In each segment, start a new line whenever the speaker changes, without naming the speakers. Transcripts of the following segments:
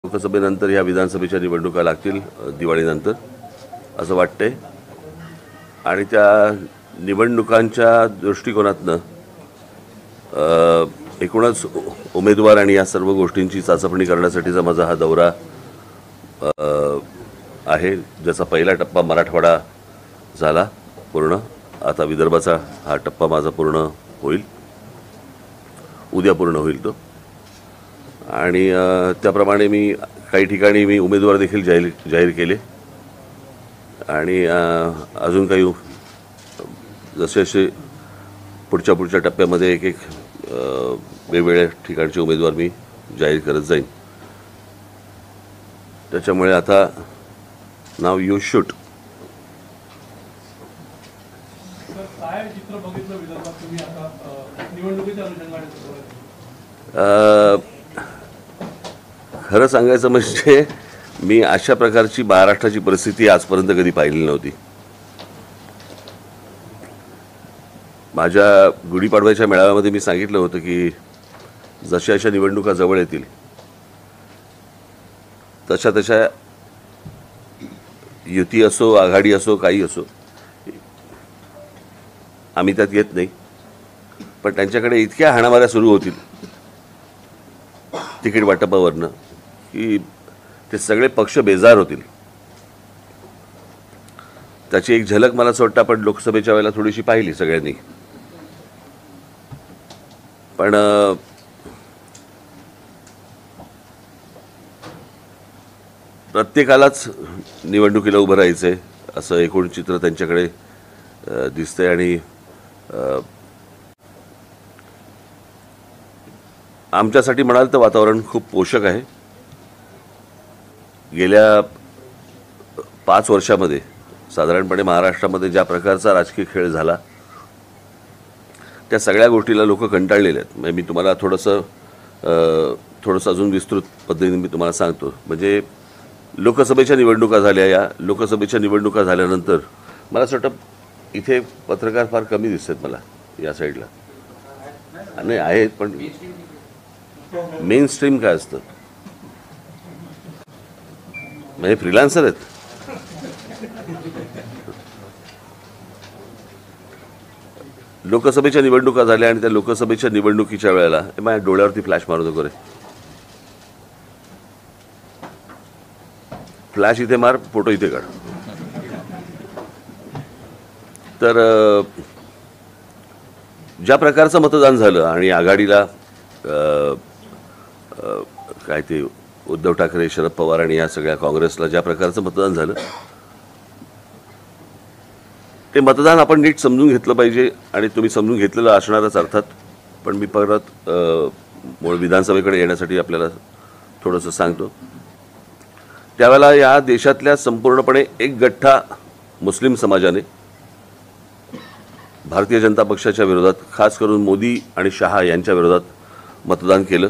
लोकसभेनंतर ह्या विधानसभेच्या निवडणुका लागतील दिवाळीनंतर असं वाटतंय आणि त्या निवडणुकांच्या दृष्टिकोनातनं एकूणच उमेदवार आणि या सर्व गोष्टींची चाचपणी करण्यासाठीचा माझा हा दौरा आहे। ज्याचा पहिला टप्पा मराठवाडा झाला पूर्ण, आता विदर्भाचा हा टप्पा माझा पूर्ण होईल, उद्या पूर्ण होईल तो। आणि त्याप्रमाणे मी काही ठिकाणी मी उमेदवार देखील जाहीर केले आणि अजून काही जसे जसे पुढच्या टप्प्यामध्ये एक वेगवेगळ्या ठिकाणचे उमेदवार मी जाहीर करत जाईन। त्याच्यामुळे आता नाव यू शूट खरं सांगायचं म्हणजे मी अशा प्रकारची महाराष्ट्राची परिस्थिती आजपर्यंत कधी पाहिली नव्हती। माझ्या गुढीपाडव्याच्या मेळाव्यामध्ये मी सांगितलं होतं की जशा अशा निवडणुका जवळ येतील तशा युती असो आघाडी असो काही असो आम्ही त्यात येत नाही, पण त्यांच्याकडे इतक्या हाणामाऱ्या सुरू होतील तिकीट वाटपावरनं की ते सगळे पक्ष बेजार होतील। त्याची एक झलक मला असं वाटतं आपण लोकसभेच्या वेळेला थोडीशी पाहिली सगळ्यांनी, पण प्रत्येकालाच निवडणुकीला उभं राहायचंय असं एकूण चित्र त्यांच्याकडे दिसतंय। आणि आमच्यासाठी म्हणाल तर वातावरण खूप पोषक आहे। गेल्या 5 वर्षामध्ये साधारणपणे महाराष्ट्रामध्ये ज्या प्रकारचा राजकीय खेळ झाला त्या सगळ्या गोष्टीला लोक कंटाळलेले आहेत। म्हणजे मी तुम्हाला थोडंसं अजून विस्तृत पद्धतीने मी तुम्हाला सांगतो। म्हणजे लोकसभेच्या निवडणुका झाल्या, या लोकसभेच्या निवडणुका झाल्यानंतर मला असं वाटतं इथे पत्रकार फार कमी दिसतात मला या साईडला, नाही आहेत पण मेन स्ट्रीम काय असतं म्हणजे फ्रीलान्सर आहेत। लोकसभेच्या निवडणुका झाल्या आणि त्या लोकसभेच्या निवडणुकीच्या वेळेला माझ्या डोळ्यावरती फ्लॅश मारू नको रे, फ्लॅश इथे मार, फोटो इथे काढ। तर ज्या प्रकारचं मतदान झालं आणि आघाडीला काय ते उद्धव ठाकरे शरद पवार आणि या सगळ्या काँग्रेसला ज्या प्रकारचं मतदान झालं ते मतदान आपण नीट समजून घेतलं पाहिजे आणि तुम्ही समजून घेतलेलं असणारच अर्थात। पण मी परत मूळ विधानसभेकडे येण्यासाठी आपल्याला थोडंसं सांगतो। त्यावेळेला या देशातल्या संपूर्णपणे एक गठ्ठा मुस्लिम समाजाने भारतीय जनता पक्षाच्या विरोधात, खास करून मोदी आणि शहा यांच्या विरोधात मतदान केलं।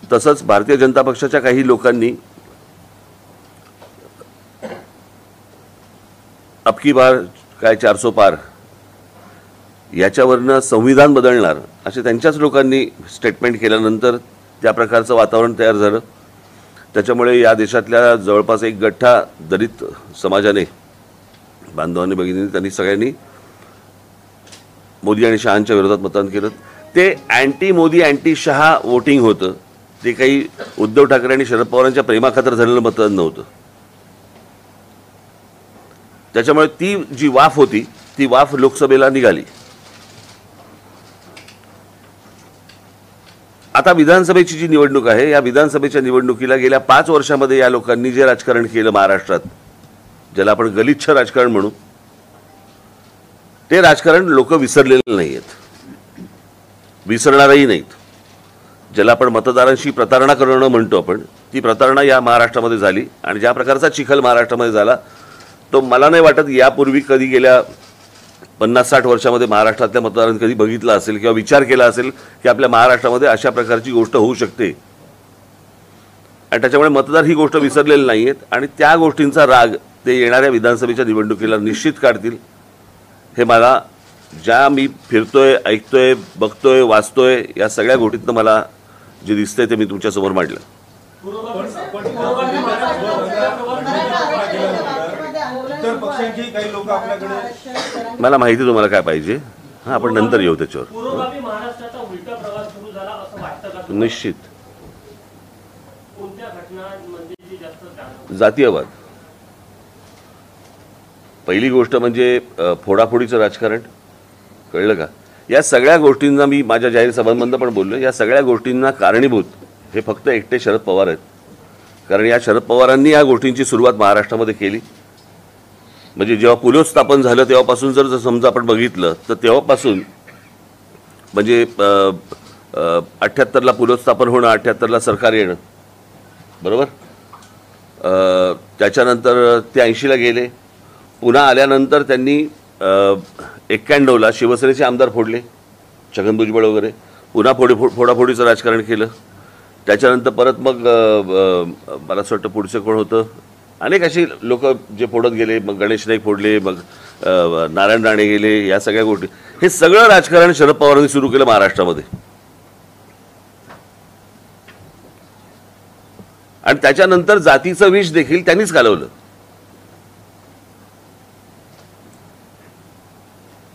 तसंच भारतीय जनता पक्षाच्या काही लोकांनी अब की बार काय 400 पार याच्यावरनं संविधान बदलणार असे त्यांच्याच लोकांनी स्टेटमेंट केल्यानंतर त्या प्रकारचं वातावरण तयार झालं। त्याच्यामुळे या देशातल्या जवळपास एक गठ्ठा दलित समाजाने, बांधवांनी, भगिनींनी, त्यांनी सगळ्यांनी मोदी आणि शहांच्या विरोधात मतदान केलं। ते anti Modi anti Shah voting होतं, ते काही उद्धव ठाकरे आणि शरद पवारांच्या प्रेमाखातर झालेलं मतदान नव्हतं। त्याच्यामुळे ती जी वाफ होती ती वाफ लोकसभेला निघाली। आता विधानसभेची जी निवडणूक आहे या विधानसभेच्या निवडणुकीला गेल्या 5 वर्षामध्ये या लोकांनी जे राजकारण केलं महाराष्ट्रात, ज्याला आपण गलिच्छ राजकारण म्हणू, ते राजकारण लोक विसरलेले नाहीत, विसरणारही नाहीत। ज्याला आपण मतदारांशी प्रतारणा करणं म्हणतो आपण, ती प्रतारणा या महाराष्ट्रामध्ये झाली आणि ज्या प्रकारचा चिखल महाराष्ट्रामध्ये झाला तो मला नाही वाटत यापूर्वी कधी गेल्या 50-60 वर्षामध्ये महाराष्ट्रातल्या मतदारांनी कधी बघितला असेल किंवा विचार केला असेल की आपल्या महाराष्ट्रामध्ये अशा प्रकारची गोष्ट होऊ शकते। आणि त्याच्यामुळे मतदार ही गोष्ट विसरलेली नाही आहेत आणि त्या गोष्टींचा राग ते येणाऱ्या विधानसभेच्या निवडणुकीला निश्चित काढतील। हे मला ज्या मी फिरतोय, ऐकतोय, बघतोय, वाचतोय या सगळ्या गोष्टीतनं मला जे दिसतंय ते मी तुमच्यासमोर मांडलं।
इतर पक्षांची काही लोक आपल्याकडे,
मला माहिती तुम्हाला काय पाहिजे, हां आपण नंतर येऊ त्याच्यावर.
पूर्वभावी महाराष्ट्राचा उलटा प्रवास सुरू झाला असं वाटतं का?
निश्चित.
कोणत्या घटनांमध्ये जी जास्त जाणवते?
जातीयवाद. पहिली गोष्ट म्हणजे फोडाफोडीचं राजकारण, कळलं का? या सगळ्या गोष्टींना मी माझ्या जाहीर सभांमधून पण बोललो, या सगळ्या गोष्टींना कारणीभूत हे फक्त एकटे शरद पवार आहेत. कारण या शरद पवारांनी या गोष्टींची सुरुवात महाराष्ट्रामध्ये केली. म्हणजे जेव्हा पुलोत्स्थापन झालं तेव्हापासून जर समजा आपण बघितलं तर तेव्हापासून म्हणजे 78ला पुलोत्स्थापन होणं, 78ला सरकार येणं, बरोबर. त्याच्यानंतर ते 80ला गेले. पुन्हा आल्यानंतर त्यांनी 91ला शिवसेनेचे आमदार फोडले, छगन भुजबळ वगैरे. पुन्हा फोडाफोडीचं राजकारण केलं. त्याच्यानंतर परत मग मला असं वाटतं पुढचं कोण होतं, अनेक अशी लोक जे फोडत गेले. मग गणेश नाईक फोडले, मग नारायण राणे गेले. या सगळ्या गोष्टी, हे सगळं राजकारण शरद पवारांनी सुरू केलं महाराष्ट्रामध्ये. आणि त्याच्यानंतर जातीचं विष देखील त्यांनीच घालवलं.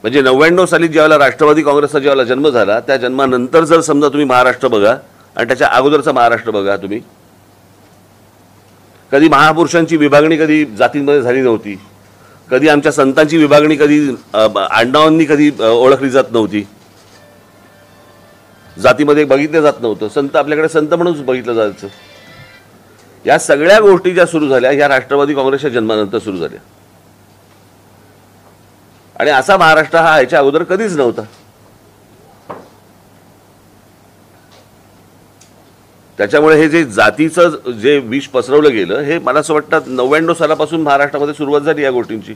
म्हणजे 99 साली ज्यावेळेला राष्ट्रवादी काँग्रेसचा ज्यावेळेला जन्म झाला, त्या जन्मानंतर जर समजा तुम्ही महाराष्ट्र बघा आणि त्याच्या अगोदरचा महाराष्ट्र बघा तुम्ही, कधी महापुरुषांची विभागणी कधी जातींमध्ये झाली नव्हती. कधी आमच्या संतांची विभागणी कधी आडनावांनी कधी ओळखली जात नव्हती. जातीमध्ये बघितलं जात नव्हतं. संत आपल्याकडे संत म्हणूनच बघितलं जायचं. या सगळ्या गोष्टी ज्या सुरू झाल्या ह्या राष्ट्रवादी काँग्रेसच्या जन्मानंतर सुरू झाल्या. आणि असा महाराष्ट्र हा ह्याच्या अगोदर कधीच नव्हता. त्याच्यामुळे हे जे जातीचं जे विष पसरवलं गेलं, हे मला असं वाटतं 99 सालापासून महाराष्ट्रामध्ये सुरुवात झाली या गोष्टींची.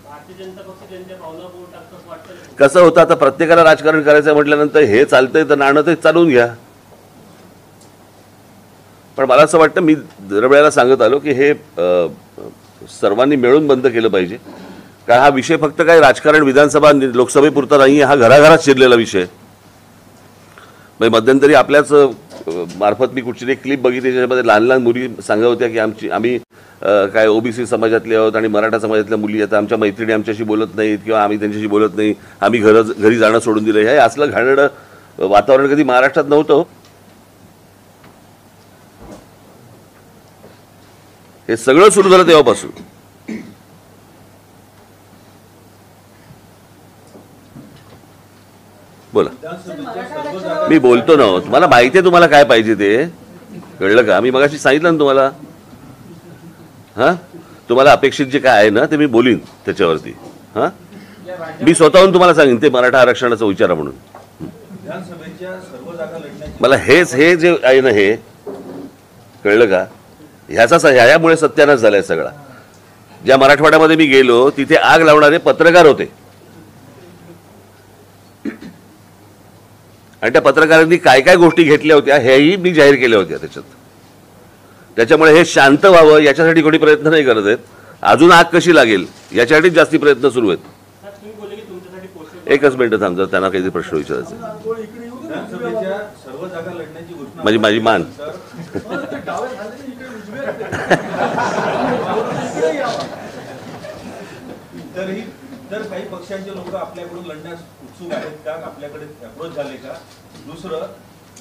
भारतीय जनता पक्ष त्यांच्या पावला बोट टाकतं वाटतं.
कसं होतं, आता प्रत्येकाला राजकारण करायचं म्हटल्यानंतर हे चालतंय तर नाणं ते चालवून घ्या. पण मला असं वाटतं, मी दरवेळेला सांगत आलो की हे सर्वांनी मिळून बंद केलं पाहिजे. कारण हा विषय फक्त काय राजकारण विधानसभा लोकसभेपुरता नाही, हा घराघरात शिरलेला विषय. म्हणजे मध्यंतरी आपल्याच मार्फत मी कुठची एक क्लिप बघितली, त्याच्यामध्ये लहान लहान मुली सांगत होत्या की आम्ही काय ओबीसी समाजातले आहोत आणि मराठा समाजातल्या मुली आता आमच्या मैत्रिणी आमच्याशी बोलत नाहीत किंवा आम्ही त्यांच्याशी बोलत नाही, आम्ही घरी जाणं सोडून दिलं. हे असलं घाणेरडं वातावरण कधी महाराष्ट्रात नव्हतं. हे सगळं सुरू झालं तेव्हापासून. बोला. मी बोलतो ना, तुम्हाला माहिती आहे तुम्हाला काय पाहिजे ते, कळलं का? मी मगाशी सांगितलं ना तुम्हाला. हां, तुम्हाला अपेक्षित जे काय आहे ना ते मी बोलीन त्याच्यावरती. हां, मी स्वतःहून तुम्हाला सांगेन ते मराठा आरक्षणाचा विचारा म्हणून. मला हे जे आहे ना हे, कळलं का? ह्यामुळे सत्यानाश झालाय सगळा. ज्या मराठवाड्यामध्ये मी गेलो तिथे आग लावणारे पत्रकार होते आणि त्या पत्रकारांनी काय काय गोष्टी घेतल्या होत्या हेही मी जाहीर केल्या होत्या त्याच्यात. त्याच्यामुळे हे शांत व्हावं याच्यासाठी कोणी प्रयत्न नाही करत आहेत. अजून आग कशी लागेल याच्यासाठीच जास्ती प्रयत्न सुरू आहेत. एकच मिनिट थांब, जर त्यांना काही प्रश्न विचारायचे. माझी मान
तरी तर काही पक्षांचे लोक आपल्याकडून लढण्यास उत्सुक आहेत का? आपल्याकडे अप्रोच झाले का? दुसरं,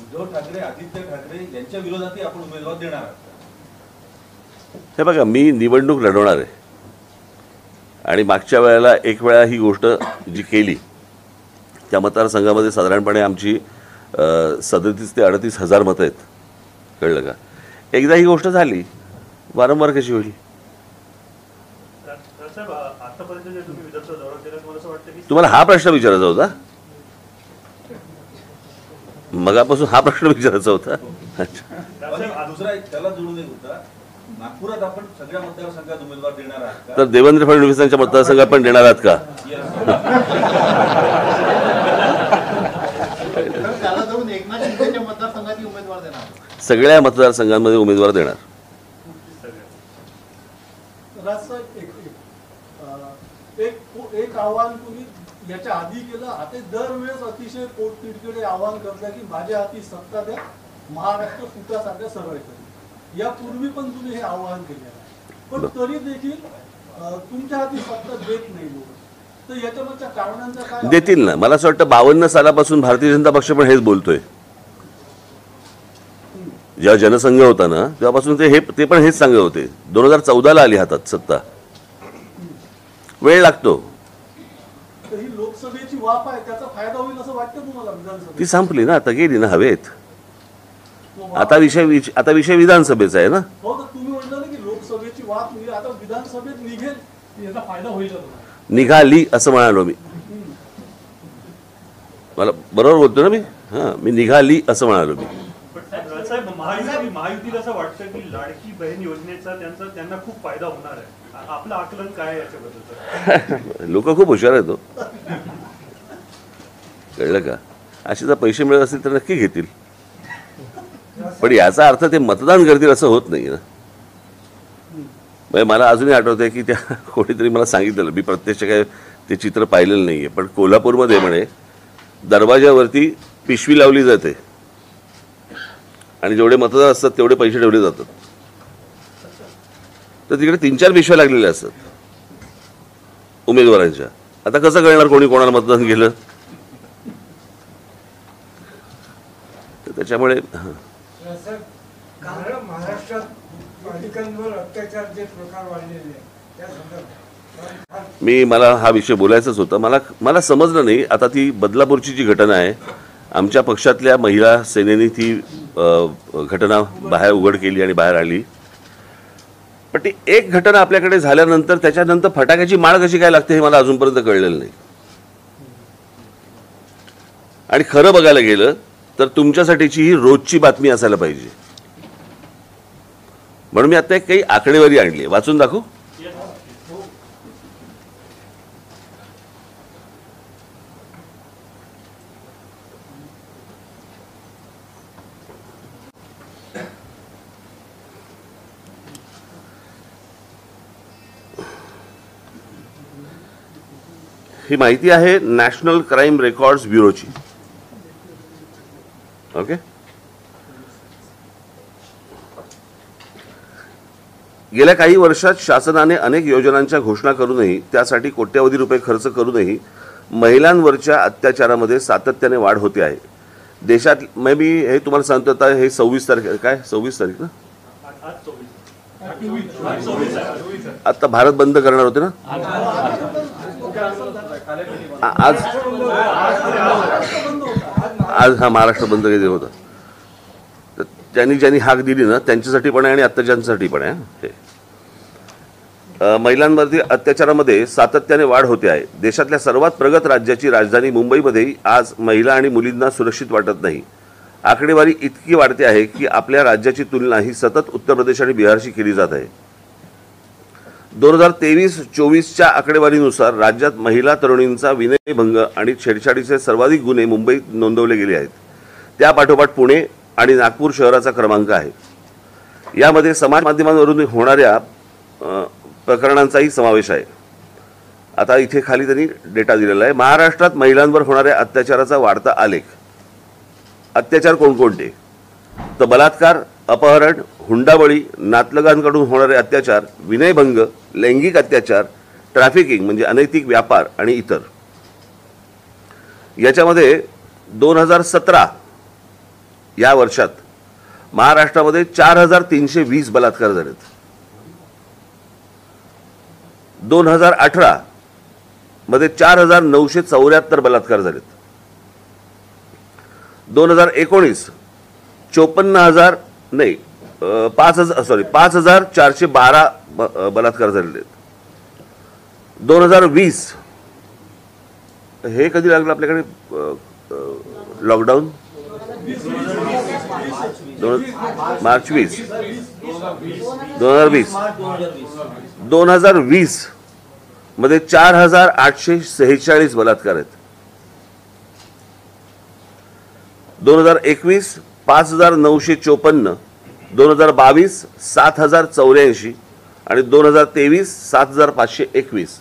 उद्धव ठाकरे, आदित्य ठाकरे यांच्या विरोधातही आपण उमेदवार देणार आहात?
हे बघा, मी निवडणूक लढवणार आहे आणि मागच्या वेळेला एक वेळा ही गोष्ट जी केली त्या मतदारसंघामध्ये साधारणपणे आमची 37 ते 38 हजार मतं आहेत. कळलं का? एकदा ही गोष्ट झाली, वारंवार कशी होईल? तुम्हाला हा प्रश्न विचारायचा होता? मगापासून हा प्रश्न विचारायचा होता.
दुसरा त्याला जोडून एक होता, नागपुरात आपण सगळ्या मतदारसंघात उमेदवार देणार आहात का?
तर देवेंद्र फडणवीसांच्या मतदारसंघात पण देणार आहात का? सगळ्या मतदारसंघांमध्ये उमेदवार देणार.
एक आव्हान तुम्ही याच्या आधी केलं, आता दरवेळेस अतिशय पोटतिडकीने आव्हान करता की माझ्या हाती सत्ता द्या, महाराष्ट्र सुटासारखा सरळ करेल. यापूर्वी पण तुम्ही हे आवाहन केलेलं आहे, पण तरी देखील तुमच्या हाती सत्ता देत नाही लोक. तर याच्यामागच्या कारणांचा काय?
देतील ना. मला असं वाटतं 52 सालापासून भारतीय जनता पक्ष पण हेच बोलतोय. जेव्हा जनसंघ होता ना तेव्हापासून ते पण हेच सांगत होते. 2014ला आली हातात सत्ता. वेळ लागतो.
तर ही लोकसभेची वाफ आहे, त्याचा फायदा होईल असं वाटतं तुम्हाला विधानसभेत?
ती संपली ना, आता गेली ना हवेत. आता विषय विधानसभेचा आहे ना.
हो, तर तुम्ही म्हटलं ना की लोकसभेची वाफ निघेल, आता विधानसभेत निघेल, याचा फायदा होईल का तुम्हाला?
निघाली असं म्हणालो मी. मला बरोबर बोलतो ना मी. मी निघाली असं म्हणालो मी.
साहेब, महायुतीला असं वाटतं की लाडकी बहीण योजनेचा त्यांना खूप फायदा होणार आहे. आपलं आकलन काय आहे याच्याबद्दल?
लोक खूप हुशार आहेत. कळलं का? असे जर पैसे मिळत असतील तर नक्की घेतील. पण याचा अर्थ ते मतदान करतील असं होत नाही ना. म्हणजे मला अजूनही आठवतंय की त्या कोणीतरी मला सांगितलेलं, मी प्रत्यक्ष काय ते चित्र पाहिलेलं नाहीये, पण कोल्हापूरमध्ये म्हणे दरवाजावरती पिशवी लावली जाते आणि जेवढे मतदार असतात तेवढे पैसे ठेवले जातात. तर तिकडे 3-4 पिशव्या लागलेल्या असतात उमेदवारांच्या. आता कसं कळणार कोणी कोणाला मतदान केलं? तर त्याच्यामुळे
महाराष्ट्रात बालिकांवर अत्याचारचे प्रकार वाढलेले आहेत, त्या संदर्भात
मला हा विषय बोलायचाच होता. मला समजलं नाही. आता ती बदलापूरची जी घटना आहे, आमच्या पक्षातल्या महिला सेनेने ती घटना बाहेर उघड केली आणि बाहेर आली. पण ती एक घटना आपल्याकडे झाल्यानंतर त्याच्यानंतर फटाक्याची माळ कशी काय लागते हे मला अजूनपर्यंत कळलेलं नाही. आणि खरं बघायला गेलं तर तुमच्यासाठीची ही रोजची बातमी असायला पाहिजे. म्हणून मी आता एक काही आकडेवारी आणली, वाचून दाखवू. ही माहिती आहे नॅशनल क्राईम रेकॉर्ड्स ब्युरोची. ओके. गेल्या काही वर्षात शासनाने अनेक योजनांच्या घोषणा करूनही त्यासाठी कोट्यवधी रुपये खर्च करूनही महिलांवरच्या अत्याचारामध्ये सातत्याने वाढ होते आहे. देशात मी हे तुम्हाला सांगतो. आता हे 26 तारीख काय 26 तारीख ना, आता भारत बंद करणार होते ना. आज हा महाराष्ट्र बंद केले होता. तर ज्यांनी हाक दिली ना त्यांच्यासाठी पण आहे आणि अत्याचारांसाठी पण आहे. महिलांवरती अत्याचारामध्ये सातत्याने वाढ होते आहे. देशातल्या सर्वात प्रगत राज्याची राजधानी मुंबईमध्येही आज महिला आणि मुलींना सुरक्षित वाटत नाही. आकडेवारी इतकी वाढते आहे की आपल्या राज्याची तुलना ही सतत उत्तर प्रदेश आणि बिहारशी केली जात आहे. 2023-24च्या आकडेवारीनुसार राज्यात महिला तरुणींचा विनयभंग आणि छेडछाडीचे सर्वाधिक गुन्हे मुंबईत नोंदवले गेले आहेत. त्यापाठोपाठ पुणे आणि नागपूर शहराचा क्रमांक आहे. यामध्ये समाज माध्यमांवरून होणाऱ्या प्रकरणांचाही समावेश आहे. आता इथे खाली त्यांनी डेटा दिलेला आहे. महाराष्ट्रात महिलांवर होणाऱ्या अत्याचाराचा वाढता आलेख. अत्याचार कोणकोणते? तर बलात्कार, अपहरण, हुंडाबळी, नातलगांकडून होणारे अत्याचार, विनयभंग, लैंगिक अत्याचार, ट्रॅफिकिंग म्हणजे अनैतिक व्यापार आणि इतर. याच्यामध्ये 2017 या वर्षात महाराष्ट्रामध्ये 4320 बलात्कार झालेत. 2018 मध्ये 4974 बलात्कार झालेत. 2019 5412 बलात्कार झालेले आहेत. 2020 हे कधी लागलं आपल्याकडे लॉकडाऊन? मार्च 20 2020 2020 मध्ये 4846 बलात्कार आहेत. 2021 5954, 2022 7084 आणि 2023 7521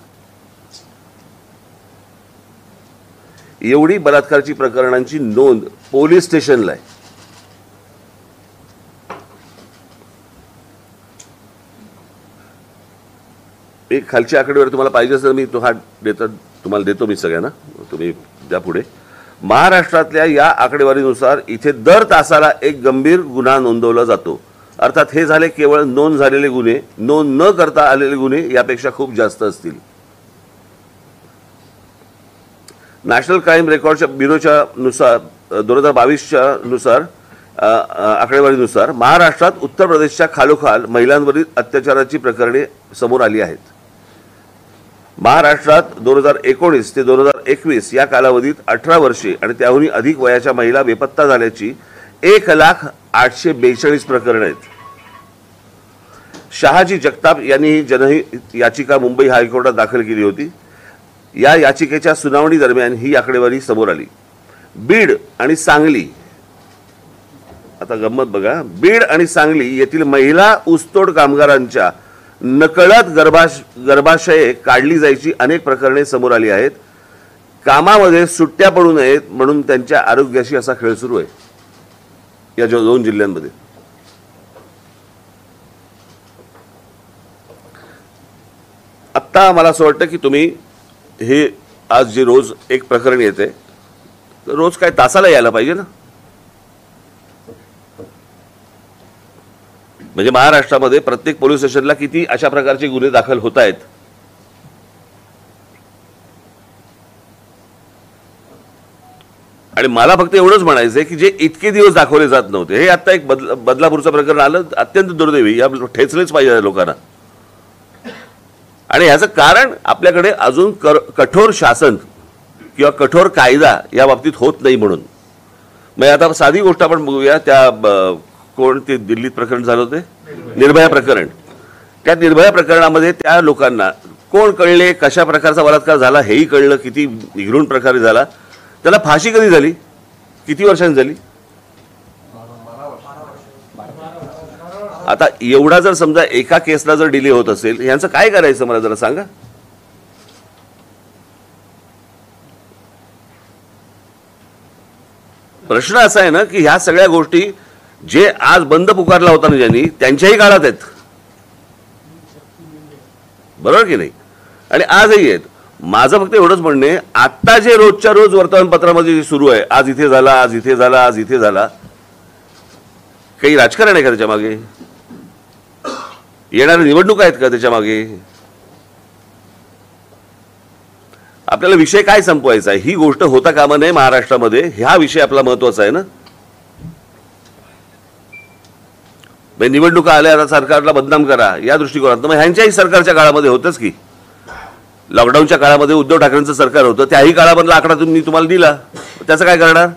एवढी बलात्कारची प्रकरणांची नोंद पोलीस स्टेशनला आहे. एक खालची आकडेवारी तुम्हाला पाहिजे असेल मी तुम्हाला देतो मी सगळ्यांना, तुम्ही द्या पुढे. महाराष्ट्रातल्या या आकडेवारीनुसार इथे दर तासाला एक गंभीर गुन्हा नोंदवला जातो. अर्थात हे झाले केवळ नोंद झालेले गुन्हे, नोंद न करता आलेले गुन्हे यापेक्षा खूप जास्त असतील. नॅशनल क्राईम रेकॉर्डच्या ब्युरोच्या नुसार 2022च्या नुसार आकडेवारीनुसार महाराष्ट्रात उत्तर प्रदेशच्या खालोखाल महिलांवरील अत्याचाराची प्रकरणे समोर आली आहेत. महाराष्ट्रात 2019 ते 2021 या कालावधीत 18 वर्षे आणि त्याहूनही अधिक वयाच्या महिला बेपत्ता झाल्याची 1,08,42 प्रकरणे आहेत. शहाजी जगताप यांनी ही जनहित याचिका मुंबई हायकोर्टात दाखल केली होती. या याचिकेच्या सुनावणी दरम्यान ही आकडेवारी समोर आली. बीड आणि सांगली, आता गंमत बघा, बीड आणि सांगली येथील महिला ऊसतोड कामगारांच्या नकळत गर्भाशये काढली जायची अनेक प्रकरणे समोर आली आहेत. कामामध्ये सुट्ट्या पडू नयेत म्हणून त्यांच्या आरोग्याशी असा खेळ सुरू आहे या 2 जिल्ह्यांमध्ये. आत्ता मला असं वाटतं की तुम्ही हे आज जे रोज एक प्रकरण येते तर रोज काय तासाला यायला पाहिजे ना. म्हणजे महाराष्ट्रामध्ये प्रत्येक पोलीस स्टेशनला किती अशा प्रकारचे गुन्हे दाखल होत आहेत. आणि मला फक्त एवढंच म्हणायचं आहे की जे इतके दिवस दाखवले जात नव्हते, हे आता एक बदलापूरचं प्रकरण आलं, अत्यंत दुर्दैवी, या ठेचलेच पाहिजे लोकांना. आणि ह्याचं कारण आपल्याकडे अजून कठोर शासन किंवा कठोर कायदा या बाबतीत होत नाही म्हणून. मग आता साधी गोष्ट आपण बघूया, त्या कोण ते दिल्लीत प्रकरण झालं होते, निर्भया प्रकरण. त्या निर्भया प्रकरणामध्ये त्या लोकांना कोण कळले, कशा प्रकारचा बलात्कार झाला हेही कळलं, किती निघृण प्रकारे झाला, त्याला फाशी कधी झाली, किती वर्षांनी झाली. आता एवढा जर समजा एका केसला जर डिले होत असेल, यांचं काय करायचं मला जरा सांगा. प्रश्न असा आहे ना की ह्या सगळ्या गोष्टी जे आज बंद पुकारला होता ना ज्यांनी, त्यांच्याही काळात आहेत, बरोबर की नाही, आणि आजही आहेत. माझं फक्त एवढंच म्हणणं आहे, आता जे रोजच्या रोज वर्तमानपत्रामध्ये जे सुरू आहे, आज इथे झाला, आज इथे झाला, आज इथे झाला, काही राजकारण आहे का त्याच्या मागे? येणाऱ्या निवडणुका आहेत का त्याच्या मागे? आपल्याला विषय काय संपवायचा आहे, ही गोष्ट होता कामा नये महाराष्ट्रामध्ये, हा विषय आपला महत्वाचा आहे ना. निवडणुका आल्या, आता सरकारला बदनाम करा या दृष्टिकोनात, मग ह्यांच्याही सरकारच्या काळामध्ये होतच की. लॉकडाऊनच्या काळामध्ये उद्धव ठाकरेंचं सरकार होतं, त्याही काळामधला आकडा तुम्ही तुम्हाला दिला, त्याचं काय करणार.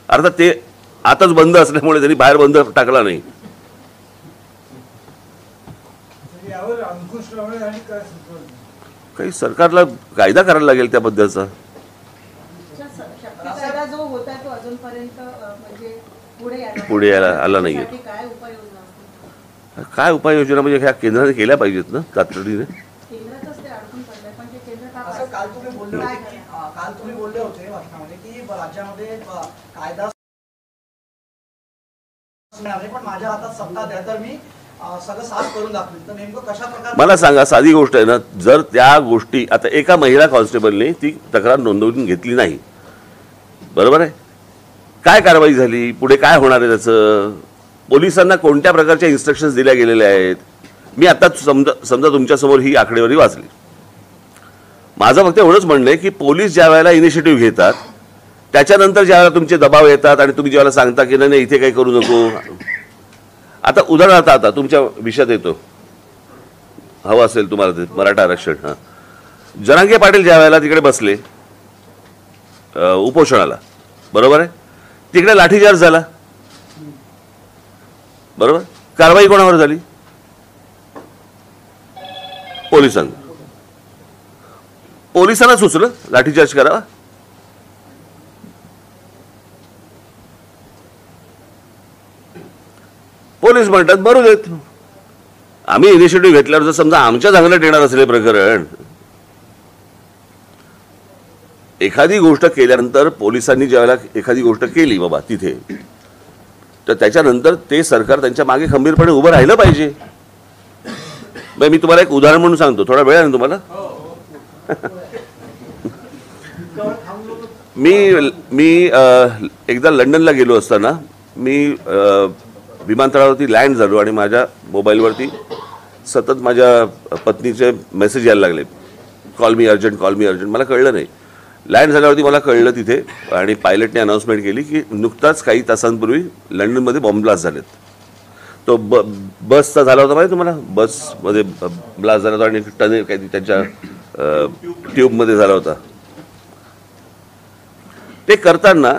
अर्थात ते आताच बंद असल्यामुळे त्यांनी बाहेर बंद टाकला नाही.
यावर अंकुश लावणे आणि काय सुचवलं?
काही सरकारला कायदा करायला लागेल त्याबद्दलचा.
कायदा जो होता तो अजूनपर्यंत म्हणजे
पुढे यायला आला नाहीये.
काय उपाययोजना
काय उपाययोजना म्हणजे ह्या केंद्राने केल्या पाहिजेत ना तातडीने.
केंद्रातच ते अडकून पडलंय, पण ते केंद्र का
असं काल तुम्ही बोलले होते भाषणामध्ये की राज्यामध्ये कायदा नाही, पण माझ्या हातात सत्ता द्या तर मी सगळं साफ करून दाखवेल. तर नेमकं कशा प्रकारे
मला सांगा, साधी गोष्ट आहे ना, जर त्या गोष्टी आता एका महिला कॉन्स्टेबलने ती तक्रार नोंदवून घेतली नाही, बरोबर आहे, काय कारवाई झाली, पुढे काय होणार आहे त्याचं, पोलिसांना कोणत्या प्रकारच्या इन्स्ट्रक्शन्स दिल्या गेलेल्या आहेत. मी आता समजा तुमच्यासमोर ही आकडेवारी वाचली. माझं फक्त एवढंच म्हणणं आहे की पोलीस ज्या वेळेला इनिशिएटिव्ह घेतात, त्याच्यानंतर ज्यावेळेला तुमचे दबाव येतात आणि तुम्ही ज्यावेळेला सांगता की नाही इथे काही करू नको. आता उदाहरणार्थ आता तुमच्या विषयात येतो, हवं असेल तुम्हाला ते मराठा आरक्षण. हां, जरांगे पाटील ज्या वेळेला तिकडे बसले उपोषणाला, बरोबर आहे, तिकडे लाठीचार्ज झाला, बरोबर, कारवाई कोणावर झाली? पोलिसांना सुचलं लाठीचार्ज करावा. पोलीस म्हणतात बरोबर देत, आम्ही इनिशिएटिव्ह घेतल्यावर जर समजा आमच्या चांगलं येणार असेल प्रकरण, एखादी गोष्ट केल्यानंतर पोलिसांनी ज्यावेळेला एखादी गोष्ट केली बाबा तिथे, तर त्याच्यानंतर ते सरकार त्यांच्या मागे खंबीरपणे उभं राहिलं पाहिजे. मी तुम्हाला एक उदाहरण म्हणून सांगतो, थोडा वेळ आहे ना तुम्हाला? मी एकदा लंडनला गेलो असताना मी विमानतळावरती लँड झालो आणि माझ्या मोबाईलवरती सतत माझ्या पत्नीचे मेसेज यायला लागले, कॉल मी अर्जंट, कॉल मी अर्जंट. मला कळलं नाही. लँड झाल्यावरती मला कळलं तिथे, आणि पायलटने अनाऊन्समेंट केली की नुकताच काही तासांपूर्वी लंडनमध्ये बॉम्ब ब्लास्ट झालेत. तो बसचा झाला होता माहिती तुम्हाला? बसमध्ये ब्लास्ट झाला होता आणि टनेल काही त्यांच्या ट्यूबमध्ये झाला होता. ते करताना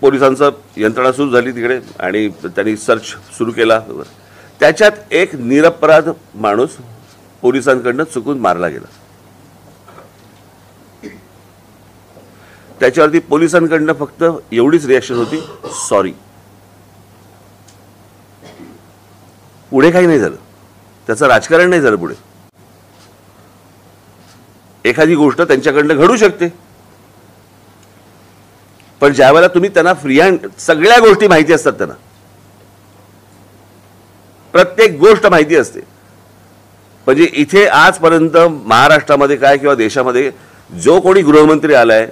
पोलिसांचं यंत्रणा सुरू झाली तिकडे आणि त्यांनी सर्च सुरू केला. त्याच्यात एक निरपराध माणूस पोलिसांकडनं चुकून मारला गेला. त्याच्यावरती पोलिसांकडनं फक्त एवढीच रिॲक्शन होती, सॉरी. पुढे काही नाही झालं, त्याचं राजकारण नाही झालं पुढे. एखादी गोष्ट त्यांच्याकडनं घडू शकते, पण ज्यावेळेला तुम्ही त्यांना फ्री हँड, सगळ्या गोष्टी माहिती असतात त्यांना, प्रत्येक गोष्ट माहिती असते. म्हणजे इथे आजपर्यंत महाराष्ट्रामध्ये काय किंवा देशामध्ये जो कोणी गृहमंत्री आलाय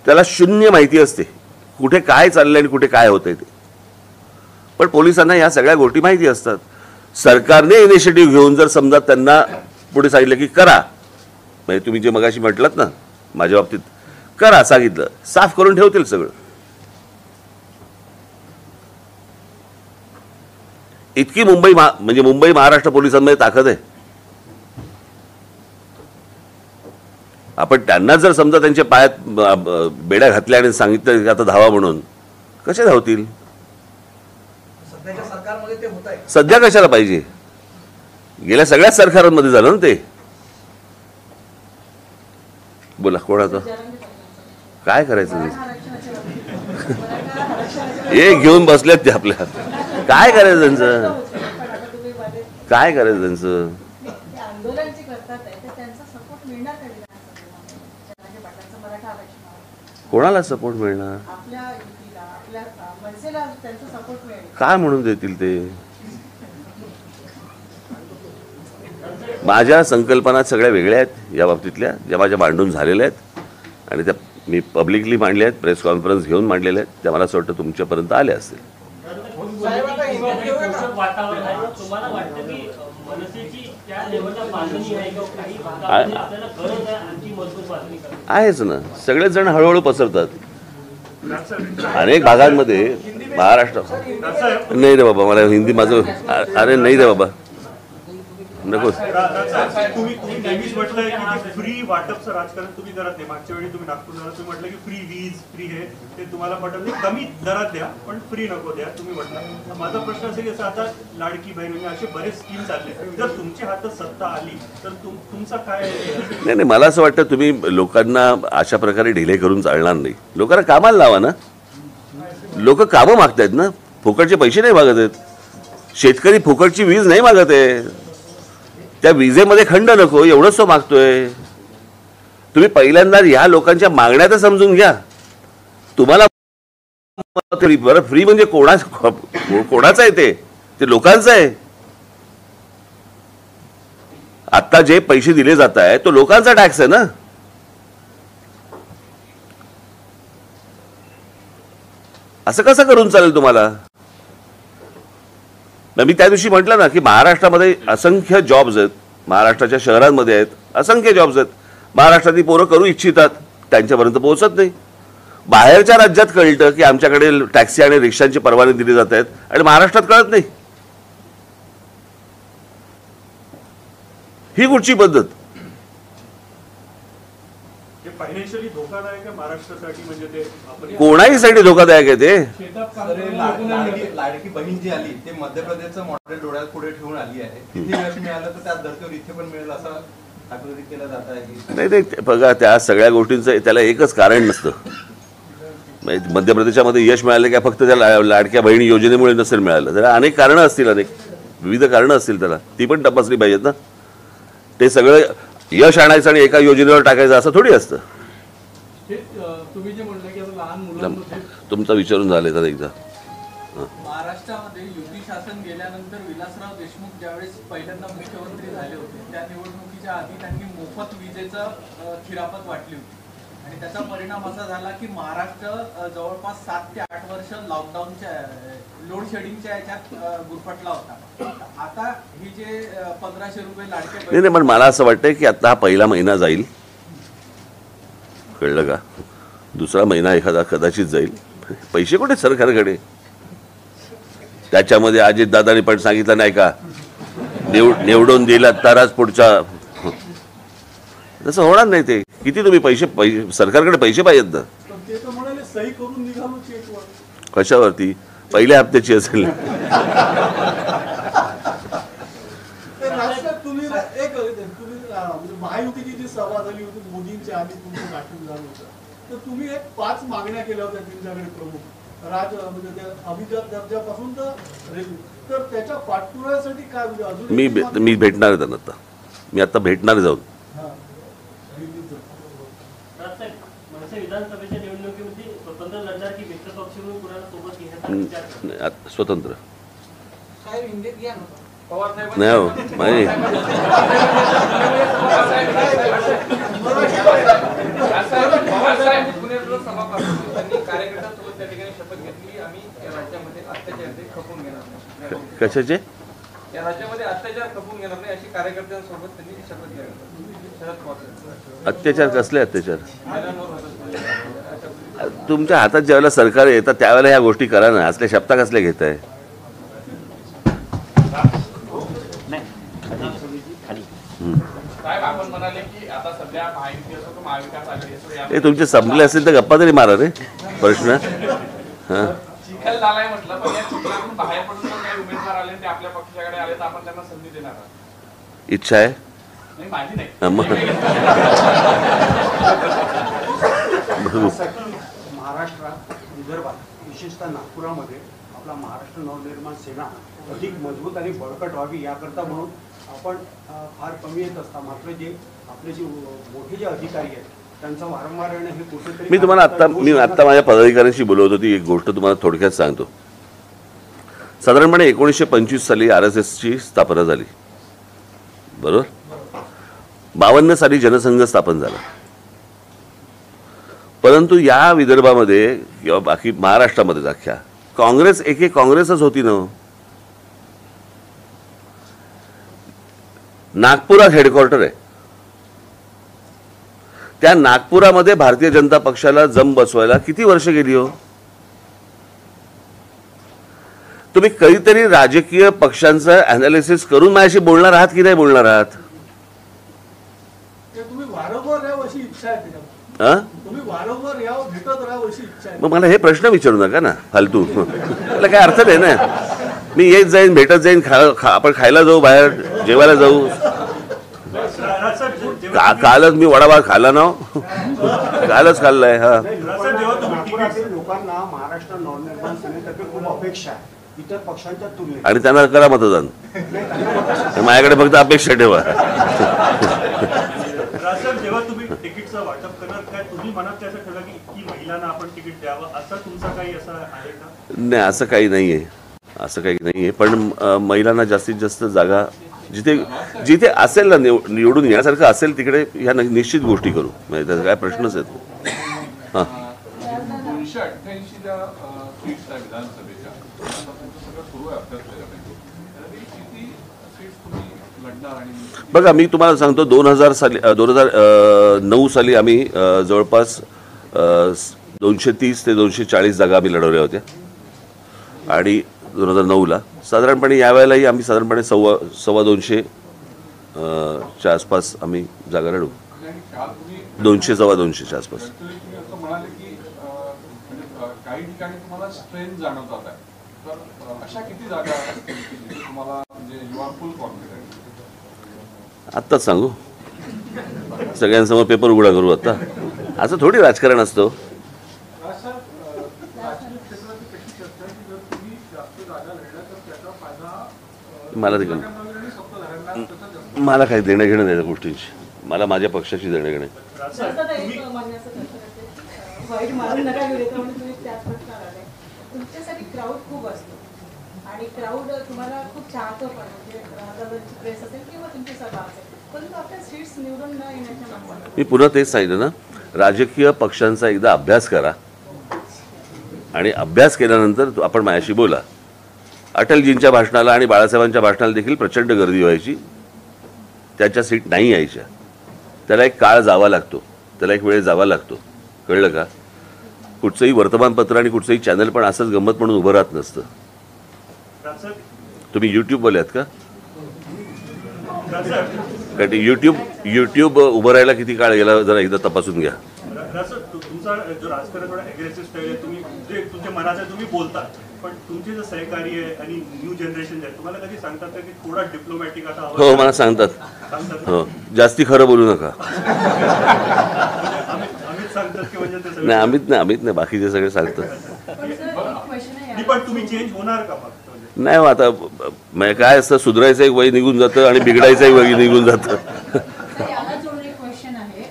त्याला शून्य माहिती असते कुठे काय चाललंय आणि कुठे काय होतंय ते. पण पोलिसांना या सगळ्या गोष्टी माहिती असतात. सरकारने इनिशिएटिव्ह घेऊन जर समजा त्यांना पुढे सांगितलं की करा, म्हणजे तुम्ही जे मगाशी म्हटलात ना माझ्या बाबतीत, करा सांगितलं, साफ करून ठेवतील सगळं. इतकी म्हणजे मुंबई महाराष्ट्र पोलिसांमध्ये ताकद आहे. आपण त्यांना जर समजा त्यांच्या पायात बेड्या घातल्या आणि सांगितलं की आता धावा म्हणून, कसे धावतील?
सध्याच्या सरकारमध्ये ते होत आहे.
सध्या कशाला पाहिजे? गेल्या सगळ्याच सरकारांमध्ये झालं ना ते. बोला कोणाचं काय करायचं? हे घेऊन बसलेत ते आपल्या. काय करायचं त्यांचं? काय करायचं त्यांचं?
आंदोलन जे करतात ते त्यांचा सपोर्ट मिळणार का मराठा आरक्षणावर?
कोणाला सपोर्ट मिळणार?
आपल्या युतीला, आपल्या मनसेला त्यांचा सपोर्ट मिळेल.
काय म्हणून देतील ते? माझ्या संकल्पना सगळ्या वेगळ्या आहेत या बाबतीतल्या, ज्या माझ्या मांडून झालेल्या आहेत आणि त्या मी पब्लिकली मांडल्या आहेत, प्रेस कॉन्फरन्स घेऊन मांडलेल्या आहेत. त्या मला असं वाटतं तुमच्यापर्यंत आल्या असतील.
वातावरण आहे, तुम्हाला वाटतं की मनसेची त्या लेवलला बांधणी आहे किंवा काही भागामध्ये आपल्याला गरज आहे आणखी मजबूत बांधणी करण्याची?
आहेच ना, सगळेच जण हळूहळू पसरतात. अनेक भागांमध्ये महाराष्ट्र. नाही रे बाबा, मला हिंदी माझं, अरे नाही रे बाबा, नको.
तुम्ही नेहमीच म्हटलंय की फ्री वाटपचं राजकारण तुम्ही करत नाही. मागच्या वेळी तुम्ही नागपूर तुम्ही म्हटलं की फ्री वीज, फ्री हे ते तुम्हाला पटत नाही, कमी दरात द्या पण फ्री नको द्या तुम्ही म्हटलं. माझा प्रश्न असेल की आता लाडकी बहीण म्हणजे असे बरेच स्कीम चालले, जर तुमच्या हातात सत्ता आली तर तुमचा काय?
नाही, मला असं वाटतं तुम्ही लोकांना अशा प्रकारे ढिले करून चालणार नाही. लोकांना कामाला लावा ना. लोक कामं मागतायत ना, फुकटचे पैसे नाही मागत आहेत. शेतकरी फुकटची वीज नाही मागत आहे, त्या विजेमध्ये खंड नको एवढंच तो मागतोय. तुम्ही पहिल्यांदा ह्या लोकांच्या मागण्या तर समजून घ्या. तुम्हाला बरं फ्री म्हणजे कोणाचं आहे? ते लोकांचं आहे. आता जे पैसे दिले जात आहे तो लोकांचा टॅक्स आहे ना. असं कसं करून चालेल तुम्हाला? मी त्या दिवशी म्हटलं ना की महाराष्ट्रामध्ये असंख्य जॉब्स आहेत, महाराष्ट्राच्या शहरांमध्ये आहेत असंख्य जॉब्स आहेत. महाराष्ट्रातली पोरं करू इच्छितात, त्यांच्यापर्यंत पोहोचत नाही. बाहेरच्या राज्यात कळतं की आमच्याकडे टॅक्सी आणि रिक्षांची परवाने दिली जात आहेत आणि महाराष्ट्रात कळत नाही. ही कुठची पद्धत?
फायनान्शियली धोकादायक आहे महाराष्ट्रासाठी. म्हणजे ते
कोणाहीसाठी धोकादायक आहे ते.
लाडकी बहीण जी आली ते मध्य प्रदेशचं मॉडेल डोळ्यात पुढे ठेवून आली आहे. तिथे यश मिळालं तर त्याच धर्तीवर इथे पण मिळेल असं ठाकरे केलं जात आहे.
नाही बघा, त्या सगळ्या गोष्टींचं त्याला एकच कारण नसतं. मध्य प्रदेशामध्ये यश मिळालं का फक्त त्या लाडक्या बहिणी योजनेमुळे नसेल मिळालं, त्याला अनेक कारणं असतील, अनेक विविध कारणं असतील त्याला, ती पण तपासली पाहिजेत ना. ते सगळं यश आणायचं आणि एका योजनेवर टाकायचं असं थोडी असतं.
तुम्ही जे म्हणलं की आता लहान मुलांमध्ये
तुमचा विचारून झाले तर एकदा.
महाराष्ट्र
महाराष्ट्रामध्ये युती शासन गेल्यानंतर विलासराव देशमुख ज्यावेळेस पहिल्यांदा मुख्यमंत्री झाले होते त्या निवडणुकीच्या आधी त्यांनी मोफत विजेचं खिरापत वाटली होती आणि त्याचा परिणाम असा झाला की महाराष्ट्र जवळपास 7 ते 8 वर्ष लॉकडाऊनच्या लोड शेडिंगच्या याच्यात गुरफटला होता. आता हे जे 1500 रुपये लाडके
नाही, पण मला असं वाटतंय की आता हा पहिला महिना जाईल, कळलं का? दुसरा महिना एखादा कदाचित जाईल. पैसे कुठे सरकारकडे? त्याच्यामध्ये अजितदादांनी पण सांगितलं नाही का, निवडून दिला तरच पुढच्या. तसं होणार नाही. ते किती तुम्ही पैसे सरकारकडे पैसे पाहिजेत ना.
ते तर म्हणाले सही करून निघालो चेकवर.
कशावरती? पहिल्या हप्त्याची असेल.
तुम्ही म्हणजे महायुतीची जी सभा झाली होती मोदींची आणि तुमचं गाठून झालं होतं, तर तुम्ही एक 5 मागण्या केल्या होत्या तुमच्याकडे प्रमुख म्हणजे त्या अभिजात दर्जापासून तर त्याच्या पाठपुराव्यासाठी काय म्हणजे अजून
मी भेटणार आहे त्यांना. आता मी आता भेटणार जाऊन.
मनसे विधानसभेच्या निवडणुकीमध्ये स्वतंत्र लढणार की मित्र पक्ष म्हणून कुणाला सोबत घेण्याचा विचार करता?
स्वतंत्र
साहेब हिंदीत घ्या ना.
नाही हो, नाही. कशाचे?
या राज्यामध्ये अत्याचार खपून घेणार नाही अशी कार्यकर्त्यांसोबत त्यांनी शपथ घ्यावी.
अत्याचार? कसले अत्याचार? तुमच्या हातात ज्यावेळेला सरकार येतात त्यावेळेला ह्या गोष्टी करा ना. असल्या शब्दा कसल्या घेत आहे?
आपण म्हणाले की आता सध्या महायुती असो महाविकास आघाडी
ते तुमचे संपले असेल तर गप्पा तरी मारा रे. प्रश्न
चिखल झालाय म्हटलं, पण या चिखलातून बाहेर पडून काही उमेदवार आले ते आपल्या पक्षाकडे आले तर आपण त्यांना संधी देणार आहात?
इच्छा आहे?
नाही, माझी नाही.
महाराष्ट्रात, विदर्भात, विशेषतः नागपुरामध्ये आपला महाराष्ट्र नवनिर्माण सेना अधिक मजबूत आणि बळकट व्हावी याकरता म्हणून आपण फार कमी येत असता. मात्र जे आपले जे मोठे जे अधिकारी आहेत त्यांचं वारंवार येणं हे कुठेतरी.
मी तुम्हाला आत्ता माझ्या पदाधिकाऱ्यांशी बोलवत होती. एक गोष्ट तुम्हाला थोडक्यात सांगतो. साधारणपणे 1925 साली RSSची स्थापना झाली, बरोबर? 52 साली जनसंघ स्थापन झाला. परंतु या विदर्भामध्ये किंवा बाकी महाराष्ट्रामध्ये अख्ख्या काँग्रेस एक काँग्रेसच होती ना. नागपुरात हेडक्वार्टर आहे. त्या नागपुरामध्ये भारतीय जनता पक्षाला जम बसवायला किती वर्ष गेली हो? तुम्ही कधीतरी राजकीय पक्षांचं अनालिसिस करून माझ्याशी बोलणार आहात की नाही बोलणार आहात?
तुम्ही वारंवार यावं अशी इच्छा आहे त्याच्यात. तुम्ही वारंवार यावं, भेटत राहावं अशी इच्छा आहे.
मग मला हे प्रश्न विचारू नका ना फालतू. त्याला काय अर्थ नाही ना. मी येत जाईन, भेटत जाईन, आपण खायला जाऊ, बाहेर जेवायला जाऊ. कालच मी वडापाव खाल्ला ना. कालच खाल्लाय. हा,
लोकांना महाराष्ट्र नवनिर्माण सेनेतर्फे खूप अपेक्षा आहे इतर पक्षांच्या तुलनेत.
आणि त्यांना करा मतदान. माझ्याकडे फक्त अपेक्षा ठेवा.
जेव्हा तुम्ही तिकीटचं वाटप करणार काय तुम्ही मनात त्याचं ठेवलं की महिलांना आपण तिकीट द्यावं असं तुमचं काही असं आहे का?
नाही, असं काही नाहीये. असं काही नाहीये. पण महिलांना जास्तीत जास्त जागा जिथे असेल ना, निवडून येण्यासारखं असेल तिकडे ह्या निश्चित गोष्टी करू. म्हणजे त्याचा काय प्रश्नच येतो. हां,
288 ज्या सीट्स आहेत विधानसभेच्या सगळं सुरू आहे अभ्यास केल्यापैकी किती सीट्स तुम्ही लढणार? आणि
बघा मी तुम्हाला सांगतो 2009 साली आम्ही जवळपास 230 ते 240 जागा आम्ही लढवल्या होत्या. आणि 2009ला साधारणपणे यावेळेलाही आम्ही साधारणपणे 250 च्या आसपास आम्ही जागा लढवू. 200 सव्वा 200च्या आसपास.
तुम्ही असं म्हणाले की काही ठिकाणी तुम्हाला स्ट्रेंथ जाणवतात आहे, तर अशा किती जागा असतील की जिथे तुम्हाला म्हणजे यू आर फुल कॉन्फिडंट?
आत्ताच सांगू? सगळ्यांसमोर पेपर उघडा करू आता? असं थोडी राजकारण असतं. मला काही देणं घेणं नाही त्या गोष्टींची. मला माझ्या पक्षाची देणं घेणं.
वाईट मारून नका घेऊ. तुमच्यासाठी क्राऊड खूप असतो आणि क्राऊड तुम्हाला खूप चाहतो पण म्हणजे दादांची प्रेस असेल किंवा तुमची सभा असेल, परंतु आपल्या सीट्स निवडून न येण्याच्या मागणी.
मी पुन्हा तेच सांगितलं ना, राजकीय पक्षांचा एकदा अभ्यास करा आणि अभ्यास केल्यानंतर आपण माझ्याशी बोला. अटलजींच्या भाषणाला आणि बाळासाहेबांच्या भाषणाला देखील प्रचंड गर्दी व्हायची, त्यांच्या सीट नाही यायच्या. त्याला एक काळ जावा लागतो, त्याला एक वेळ जावा लागतो, कळलं का? कुठचंही वर्तमानपत्र आणि कुठचंही चॅनल पण असंच गंमत म्हणून उभं राहत नसतं. तुम्ही यूट्यूबवाले आहात का? कारण यूट्यूब उभं राहायला किती काळ गेला जरा एकदा तपासून घ्या.
तुमचा जो राजकारण थोडा अग्रेसिव्ह स्टाईल आहे, तुम्ही जे तुमच्या मनाचं तुम्ही बोलता, पण तुमचे जे सहकारी आहे आणि न्यू जनरेशन आहे तुम्हाला कधी सांगतात का की थोडा डिप्लोमॅटिक आता हवं?
हो, मला सांगतात. हो, जास्ती खरं बोलू नका.
अमित सांगतात की म्हणजे ते
नाही, अमित नाही, बाकीचे सगळे सांगतात.
पण तुम्ही चेंज होणार का फक्त?
नाही, आता काय असतं, सुधारायचं एक वय निघून जातं आणि बिघडायचं एक वय निघून जातं.
याला जोडून एक क्वेश्चन आहे,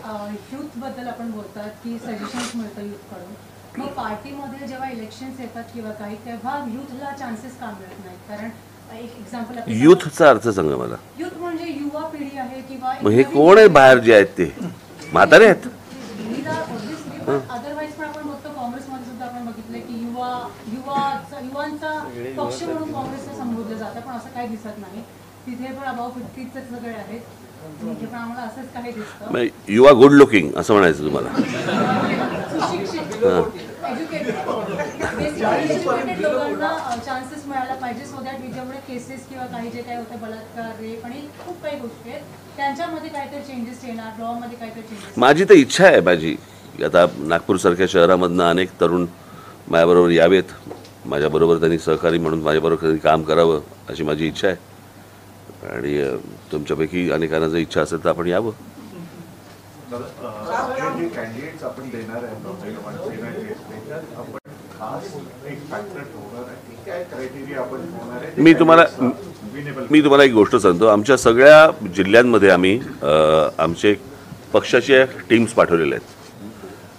युथ बद्दल आपण बोलतात की सजेशन्स मिळतं युथकडून, मग पार्टीमध्ये जेव्हा इलेक्शन्स येतात किंवा काही, तेव्हा युथला चान्सेस का मिळत नाहीत? कारण एक एक्झाम्पल,
युथचा अर्थ सांगा मला.
युथ म्हणजे युवा पिढी आहे किंवा
मग हे कोण आहे बाहेर जे आहेत ते? म्हातारे आहेत?
अदरवाईज पण आपण बघतो काँग्रेसमध्ये सुद्धा आपण बघितलं की युवांचा पक्ष म्हणून काँग्रेसला संबोधलं जातं, पण असं काही दिसत नाही. तिथे पण अबाव 50चे सगळे आहेत, तिथे पण आम्हाला असंच काही दिसतं.
युवा गुड लुकिंग असं म्हणायचं तुम्हाला?
एज्युकेटेड लोकांना चान्सेस मिळायला पाहिजे, सो दॅट जेवढे केसेस किंवा काही जे काही होते, बलात्कार, रेप आणि खूप काही गोष्टी आहेत, त्यांच्यामध्ये काहीतरी चेंजेस येणार, लॉमध्ये काहीतरी चेंजेस.
माझी तर इच्छा आहे, माझी आता नागपूरसारख्या शहरामधनं अनेक तरुण माझ्याबरोबर यावेत, माझ्याबरोबर त्यांनी सहकारी म्हणून माझ्याबरोबर कधी काम करावं अशी माझी इच्छा आहे. आणि तुमच्यापैकी अनेकांना जर इच्छा असेल तर आपण यावं.
आपण देणार आहे
मी तुम्हाला एक गोष्ट सांगतो. आमच्या सगळ्या जिल्ह्यांमध्ये आम्ही आमचे पक्षाचे टीम्स पाठवलेले आहेत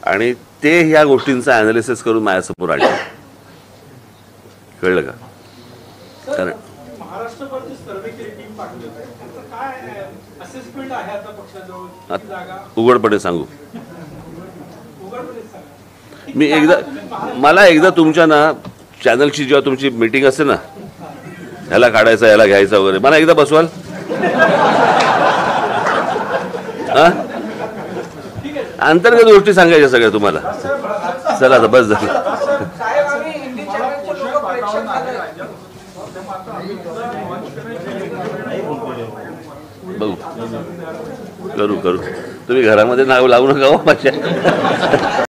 आणि ते ह्या गोष्टींचा ॲनालिसिस करून माझ्यासमोर आणले. कळलं का? कारण
महाराष्ट्रभरची सर्वे केली टीम पाठवली आहे, त्याचं काय असेसमेंट आहे आता पक्षाजवळ? जागा
उघडपणे सांगू
उघडपणे सांगा.
मला एकदा तुमच्या ना चॅनलची जेव्हा तुमची मीटिंग असते ना, ह्याला काढायचं ह्याला घ्यायचं वगैरे, मला एकदा बसवाल? अंतर्गत गोष्टी सांगायच्या सगळ्या तुम्हाला. चला आता बस झालं. बघू, करू. तुम्ही घरामध्ये नाव लावू नका हो माझ्या.